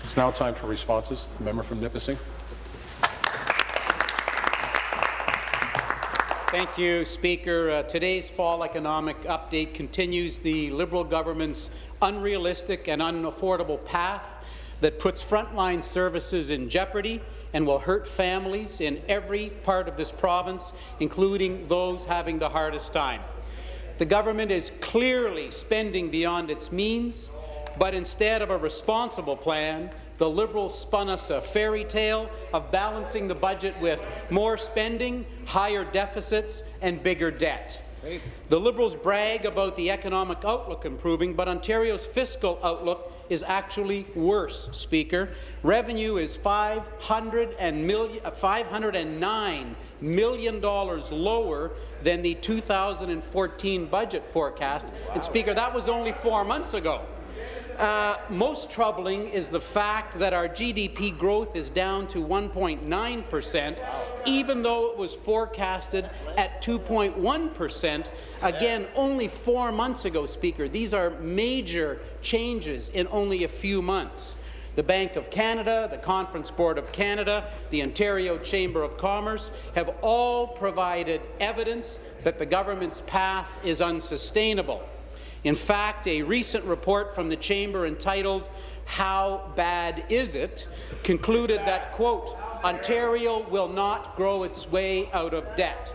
It's now time for responses. The member from Nipissing. Thank you, Speaker. Today's fall economic update continues the Liberal government's unrealistic and unaffordable path that puts frontline services in jeopardy and will hurt families in every part of this province, including those having the hardest time. The government is clearly spending beyond its means, but instead of a responsible plan, the Liberals spun us a fairy tale of balancing the budget with more spending, higher deficits, and bigger debt. The Liberals brag about the economic outlook improving, but Ontario's fiscal outlook is actually worse, Speaker. Revenue is $509 million lower than the 2014 budget forecast. And, Speaker, that was only 4 months ago. Most troubling is the fact that our GDP growth is down to 1.9%, even though it was forecasted at 2.1%, again, only 4 months ago, Speaker. These are major changes in only a few months. The Bank of Canada, the Conference Board of Canada, the Ontario Chamber of Commerce have all provided evidence that the government's path is unsustainable. In fact, a recent report from the Chamber entitled "How Bad Is It?" concluded that, quote, Ontario will not grow its way out of debt.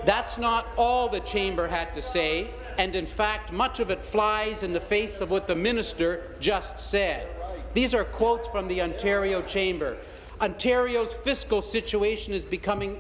That's not all the Chamber had to say, and in fact, much of it flies in the face of what the minister just said. These are quotes from the Ontario Chamber. Ontario's fiscal situation is becoming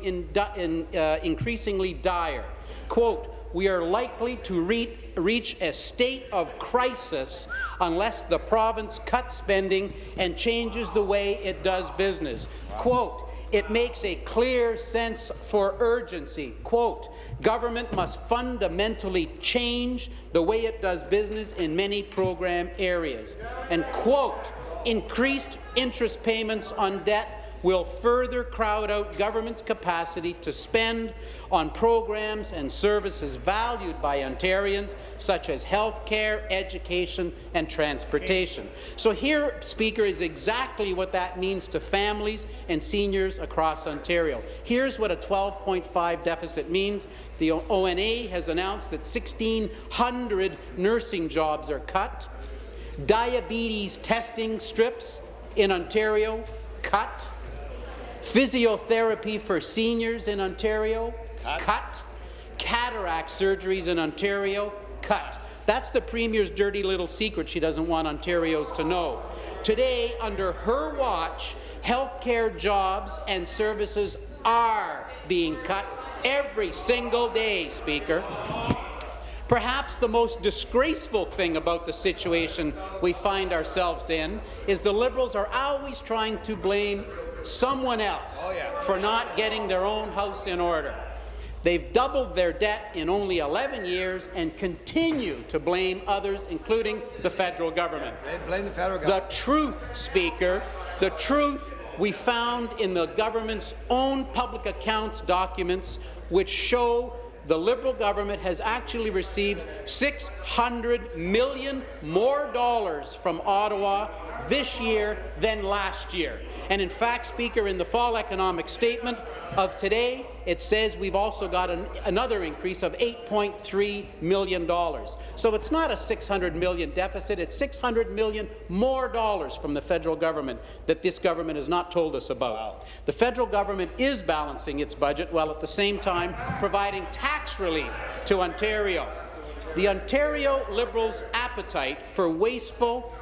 increasingly dire. Quote, we are likely to reach a state of crisis unless the province cuts spending and changes the way it does business. Quote, it makes a clear sense for urgency. Quote, government must fundamentally change the way it does business in many program areas. And quote, increased interest payments on debt will further crowd out government's capacity to spend on programs and services valued by Ontarians, such as health care, education, and transportation. So here, Speaker, is exactly what that means to families and seniors across Ontario. Here's what a 12.5 deficit means. The ONA has announced that 1,600 nursing jobs are cut. Diabetes testing strips in Ontario cut. Physiotherapy for seniors in Ontario, cut. Cataract surgeries in Ontario, cut. That's the Premier's dirty little secret she doesn't want Ontarians to know. Today, under her watch, healthcare jobs and services are being cut every single day, Speaker. Perhaps the most disgraceful thing about the situation we find ourselves in is the Liberals are always trying to blame someone else for not getting their own house in order. They've doubled their debt in only 11 years and continue to blame others, including the federal government. They blame the federal government. The truth, Speaker, the truth we found in the government's own public accounts documents, which show the Liberal government has actually received $600 million more from Ottawa this year than last year. And in fact, Speaker, in the fall economic statement of today, it says we've also got another increase of $8.3 million. So it's not a $600 million deficit, it's $600 million more from the federal government that this government has not told us about. Wow. The federal government is balancing its budget while at the same time providing tax relief to Ontario. The Ontario Liberals' appetite for wasteful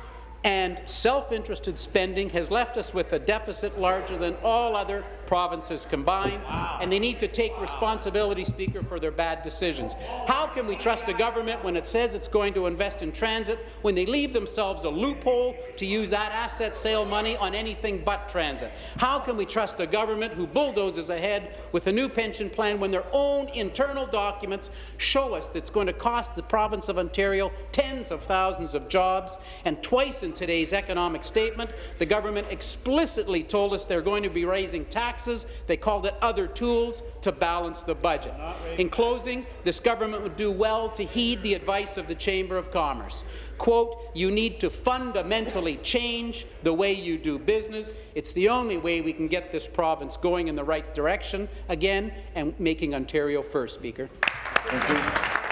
and self-interested spending has left us with a deficit larger than all other provinces combined, and they need to take responsibility, Speaker, for their bad decisions. How can we trust a government when it says it's going to invest in transit, when they leave themselves a loophole to use that asset sale money on anything but transit? How can we trust a government who bulldozes ahead with a new pension plan when their own internal documents show us that it's going to cost the province of Ontario tens of thousands of jobs? And twice in today's economic statement, the government explicitly told us they're going to be raising taxes taxes. They called it other tools to balance the budget. In closing, this government would do well to heed the advice of the Chamber of Commerce. Quote, you need to fundamentally change the way you do business. It's the only way we can get this province going in the right direction again and making Ontario first, Speaker. Thank you.